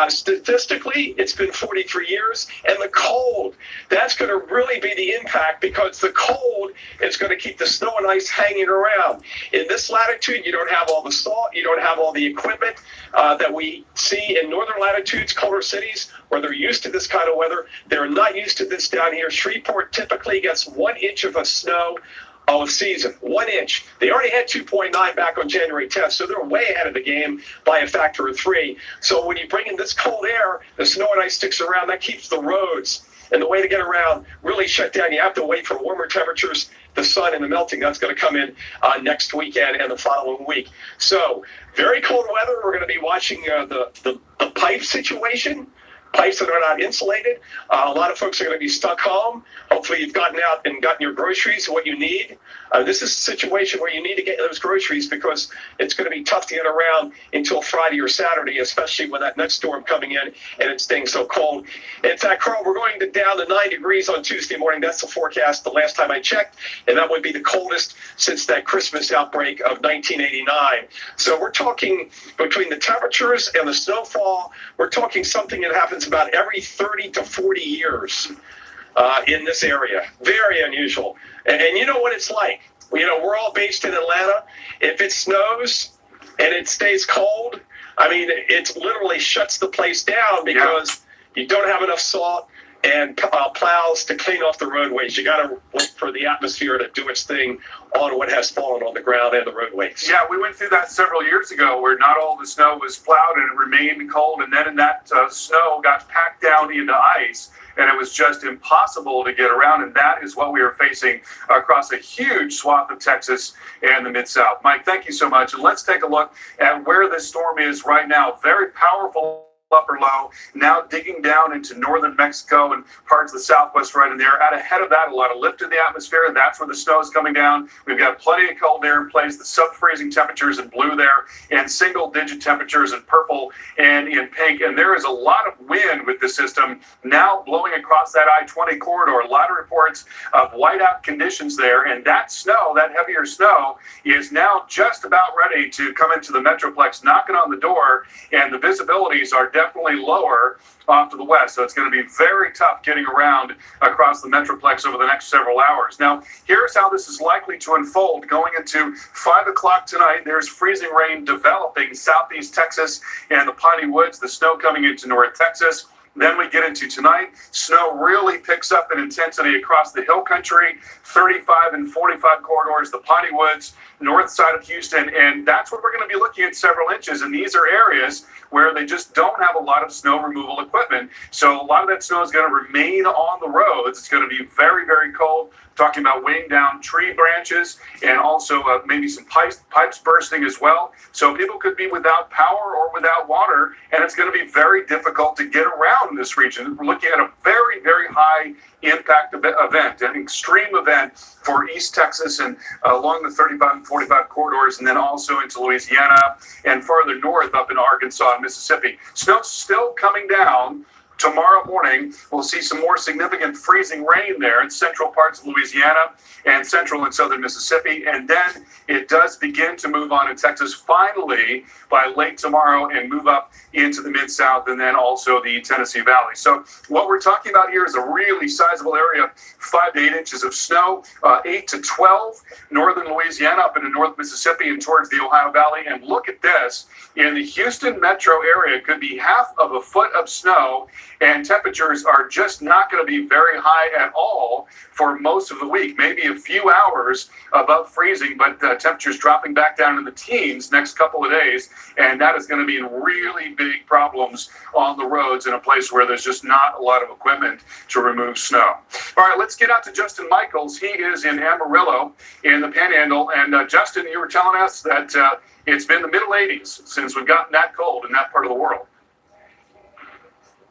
Statistically, it's been 43 years. And the cold, that's going to really be the impact, because the cold is going to keep the snow and ice hanging around. In this latitude, you don't have all the salt, you don't have all the equipment that we see in northern latitudes, colder cities, where they're used to this kind of weather. They're not used to this down here. Shreveport typically gets 1 inch of snow a season, 1 inch. They already had 2.9 back on January 10th, so they're way ahead of the game by a factor of 3. So when you bring in this cold air, the snow and ice sticks around, that keeps the roads and the way to get around really shut down. You have to wait for warmer temperatures, the sun and the melting that's going to come in next weekend and the following week. So very cold weather. We're going to be watching the pipe situation. Pipes that are not insulated. A lot of folks are going to be stuck home. Hopefully you've gotten out and gotten your groceries, what you need. This is a situation where you need to get those groceries, because it's going to be tough to get around until Friday or Saturday, especially with that next storm coming in and it's staying so cold. In fact, Carl, we're going down to 9 degrees on Tuesday morning. That's the forecast the last time I checked, and that would be the coldest since that Christmas outbreak of 1989. So we're talking between the temperatures and the snowfall, we're talking something that happens about every 30 to 40 years in this area. Very unusual. And you know what it's like. You know, we're all based in Atlanta. If it snows and it stays cold, I mean, it literally shuts the place down, because you don't have enough salt and plows to clean off the roadways. You got to wait for the atmosphere to do its thing on what has fallen on the ground and the roadways. Yeah, we went through that several years ago, where not all the snow was plowed and it remained cold, and then that snow got packed down into ice, and it was just impossible to get around, and that is what we are facing across a huge swath of Texas and the Mid-South. Mike, thank you so much, and let's take a look at where this storm is right now. Very powerful upper low, now digging down into northern Mexico and parts of the southwest right in there. Out ahead of that, a lot of lift in the atmosphere, and that's where the snow is coming down. We've got plenty of cold air in place, the sub-freezing temperatures in blue there, and single-digit temperatures in purple and in pink. And there is a lot of wind with the system now blowing across that I-20 corridor. A lot of reports of whiteout conditions there, and that snow, that heavier snow, is now just about ready to come into the Metroplex, knocking on the door, and the visibilities are definitely lower off to the west. So it's going to be very tough getting around across the Metroplex over the next several hours. Now, here's how this is likely to unfold. Going into 5 o'clock tonight, there's freezing rain developing southeast Texas and the Piney Woods, the snow coming into North Texas. Then we get into tonight, snow really picks up in intensity across the hill country, 35 and 45 corridors, the Piney Woods, north side of Houston, and that's what we're going to be looking at, several inches. And these are areas where they just don't have a lot of snow removal equipment. So a lot of that snow is going to remain on the roads. It's going to be very, very cold. Talking about weighing down tree branches, and also maybe some pipes bursting as well. So people could be without power or without water, and it's going to be very difficult to get around in this region. We're looking at a very, very high impact event, an extreme event for East Texas and along the 35 and 45 corridors, and then also into Louisiana and farther north up in Arkansas and Mississippi. Snow's still coming down. Tomorrow morning, we'll see some more significant freezing rain there in central parts of Louisiana and central and southern Mississippi. And then it does begin to move on in Texas finally by late tomorrow and move up into the Mid-South and then also the Tennessee Valley. So what we're talking about here is a really sizable area, 5 to 8 inches of snow, 8 to 12, northern Louisiana up into North Mississippi and towards the Ohio Valley. And look at this, in the Houston metro area, it could be half of a foot of snow, and temperatures are just not going to be very high at all for most of the week, maybe a few hours above freezing, but temperatures dropping back down in the teens next couple of days, and that is going to mean really big problems on the roads in a place where there's just not a lot of equipment to remove snow. All right, let's get out to Justin Michaels. He is in Amarillo in the Panhandle, and Justin, you were telling us that it's been the middle 80s since we've gotten that cold in that part of the world.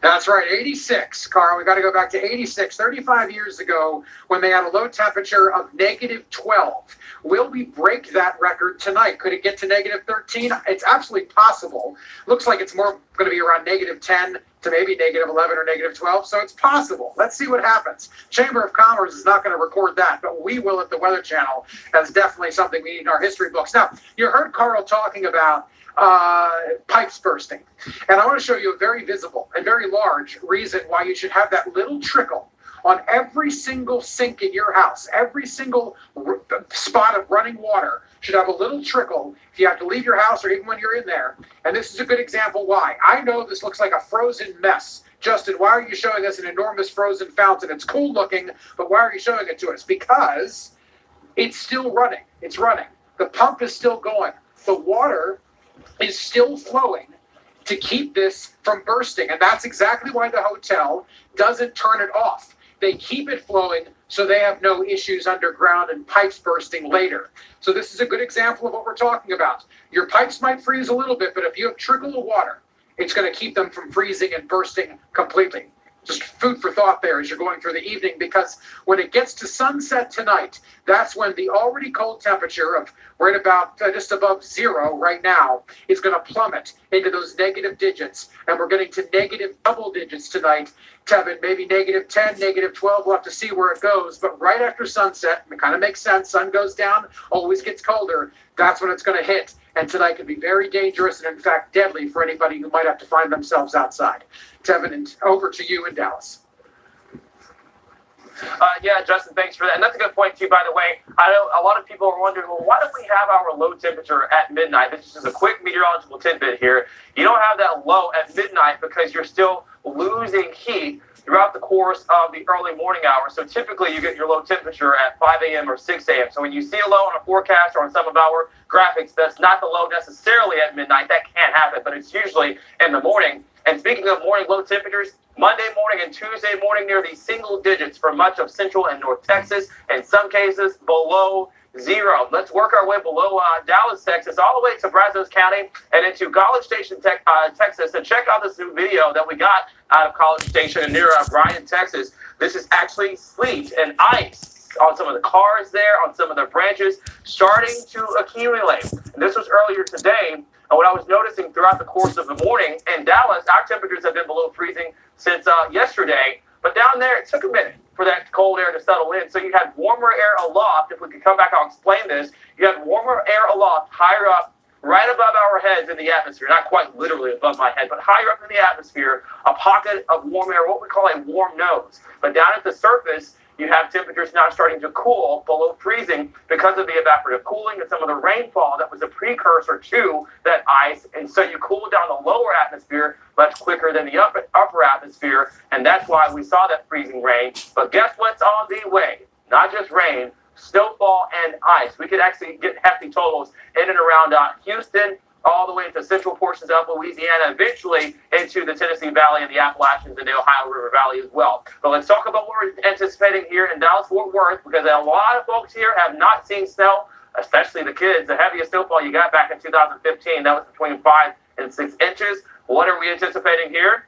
That's right, 86, Carl. We've got to go back to 86, 35 years ago when they had a low temperature of negative 12. Will we break that record tonight? Could it get to negative 13? It's absolutely possible. Looks like it's more going to be around negative 10 to maybe negative 11 or negative 12, so it's possible. Let's see what happens. Chamber of Commerce is not going to record that, but we will at the Weather Channel. That's definitely something we need in our history books. Now, you heard Carl talking about pipes bursting. And I want to show you a very visible and very large reason why you should have that little trickle on every single sink in your house. Every single spot of running water should have a little trickle if you have to leave your house or even when you're in there. And this is a good example why. I know this looks like a frozen mess. Justin, why are you showing us an enormous frozen fountain? It's cool looking, but why are you showing it to us? Because it's still running. It's running. The pump is still going. The water is still flowing to keep this from bursting. And that's exactly why the hotel doesn't turn it off. They keep it flowing so they have no issues underground and pipes bursting later. So this is a good example of what we're talking about. Your pipes might freeze a little bit, but if you have trickle of water, it's going to keep them from freezing and bursting completely. Just food for thought there as you're going through the evening, because when it gets to sunset tonight, that's when the already cold temperature of right about just above zero right now is going to plummet into those negative digits. And we're getting to negative double digits tonight, Tevin, maybe negative 10, negative 12. We'll have to see where it goes. But right after sunset, it kind of makes sense. Sun goes down, always gets colder. That's when it's going to hit. And tonight can be very dangerous and, in fact, deadly for anybody who might have to find themselves outside. Tevin, and over to you in Dallas. Yeah, Justin, thanks for that. And that's a good point, too, by the way. I know a lot of people are wondering, well, why don't we have our low temperature at midnight? This is just a quick meteorological tidbit here. You don't have that low at midnight because you're still losing heat throughout the course of the early morning hours. So typically you get your low temperature at 5 a.m. or 6 a.m. So when you see a low on a forecast or on some of our graphics, that's not the low necessarily at midnight. That can happen, but it's usually in the morning. And speaking of morning low temperatures, Monday morning and Tuesday morning near the single digits for much of Central and North Texas, in some cases below zero. Let's work our way below Dallas, Texas, all the way to Brazos County and into College Station, Texas. And check out this new video that we got out of College Station and near Bryan, Texas. This is actually sleet and ice on some of the cars there, on some of the branches, starting to accumulate. And this was earlier today. And what I was noticing throughout the course of the morning in Dallas, our temperatures have been below freezing since yesterday. But down there, it took a minute for that cold air to settle in. So you had warmer air aloft. If we could come back, I'll explain this. You had warmer air aloft, higher up, right above our heads in the atmosphere. Not quite literally above my head, but higher up in the atmosphere, a pocket of warm air, what we call a warm nose. But down at the surface, you have temperatures now starting to cool below freezing because of the evaporative cooling and some of the rainfall that was a precursor to that ice. And so you cool down the lower atmosphere much quicker than the upper atmosphere. And that's why we saw that freezing rain. But guess what's on the way? Not just rain, snowfall and ice. We could actually get hefty totals in and around Houston, all the way into central portions of Louisiana, eventually into the Tennessee Valley and the Appalachians and the Ohio River Valley as well. But let's talk about what we're anticipating here in Dallas-Fort Worth, because a lot of folks here have not seen snow, especially the kids. The heaviest snowfall you got back in 2015, that was between 5 and 6 inches. What are we anticipating here?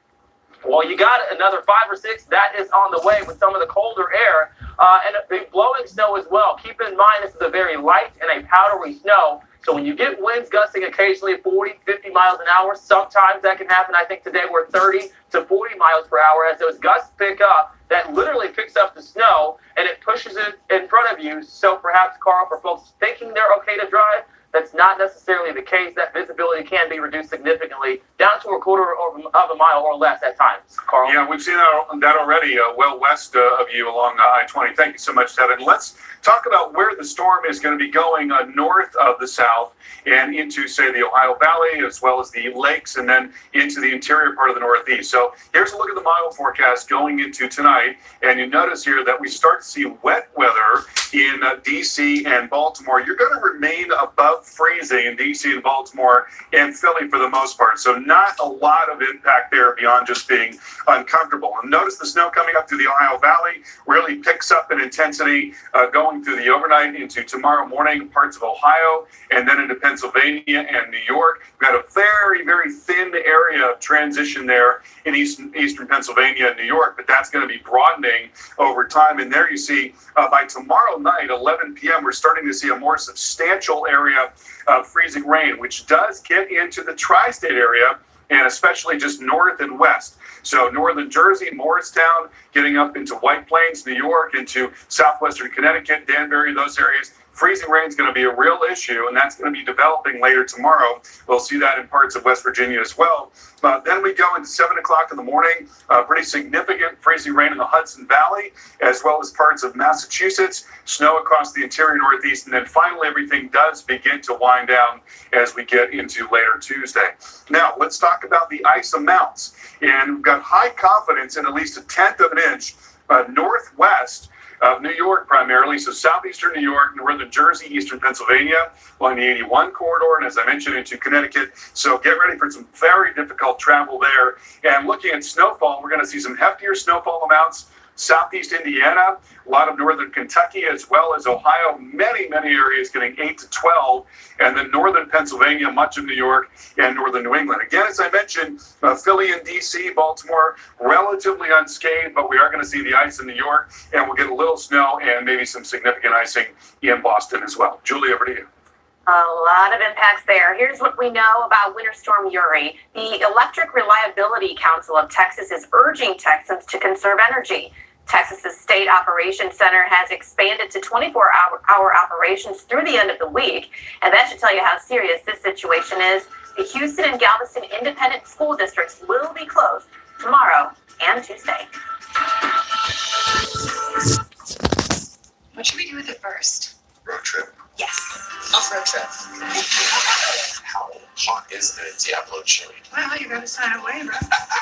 Well, you got another 5 or 6. That is on the way with some of the colder air and the blowing snow as well. Keep in mind, this is a very light and a powdery snow. So when you get winds gusting occasionally 40, 50 miles an hour, sometimes that can happen. I think today we're 30 to 40 miles per hour. As those gusts pick up, that literally picks up the snow and it pushes it in front of you. So perhaps, Carl, for folks thinking they're okay to drive, that's not necessarily the case. That visibility can be reduced significantly down to a quarter of a mile or less at times. Carl? Yeah, we've seen that already well west of you along I-20. Thank you so much, Tevin. Let's talk about where the storm is going to be going north of the south and into, say, the Ohio Valley, as well as the lakes, and then into the interior part of the Northeast. So here's a look at the model forecast going into tonight. And you notice here that we start to see wet weather in D.C. and Baltimore. You're going to remain above freezing in D.C. and Baltimore and Philly for the most part. So not a lot of impact there beyond just being uncomfortable. And notice the snow coming up through the Ohio Valley really picks up in intensity going through the overnight into tomorrow morning, parts of Ohio, and then into Pennsylvania and New York. We've got a very, very thin area of transition there in eastern Pennsylvania and New York, but that's going to be broadening over time. And there you see by tomorrow night, 11 p.m., we're starting to see a more substantial area of freezing rain, which does get into the tri-state area and especially just north and west. So northern Jersey, Morristown, getting up into White Plains, New York, into southwestern Connecticut, Danbury, those areas. freezing rain is going to be a real issue, and that's going to be developing later tomorrow. We'll see that in parts of West Virginia as well. Then we go into 7 o'clock in the morning, pretty significant freezing rain in the Hudson Valley, as well as parts of Massachusetts, snow across the interior Northeast, and then finally everything does begin to wind down as we get into later Tuesday. Now, let's talk about the ice amounts. And we've got high confidence in at least 1/10 of an inch northwest of New York primarily, so southeastern New York, northern Jersey, eastern Pennsylvania, along the 81 corridor, and as I mentioned, into Connecticut. So get ready for some very difficult travel there. And looking at snowfall, we're going to see some heftier snowfall amounts. Southeast Indiana, a lot of northern Kentucky, as well as Ohio, many areas getting 8 to 12, and then northern Pennsylvania, much of New York, and northern New England. Again, as I mentioned, Philly and D.C., Baltimore, relatively unscathed, but we are going to see the ice in New York, and we'll get a little snow and maybe some significant icing in Boston as well. Julie, over to you. A lot of impacts there. Here's what we know about Winter Storm Uri. The Electric Reliability Council of Texas is urging Texans to conserve energy. Texas's State Operations Center has expanded to 24-hour operations through the end of the week, and that should tell you how serious this situation is. The Houston and Galveston Independent School Districts will be closed tomorrow and Tuesday. What should we do with it first? Road trip. Yes. Off-road trip. How hot is the Diablo chili? Well, you gotta sign a waiver.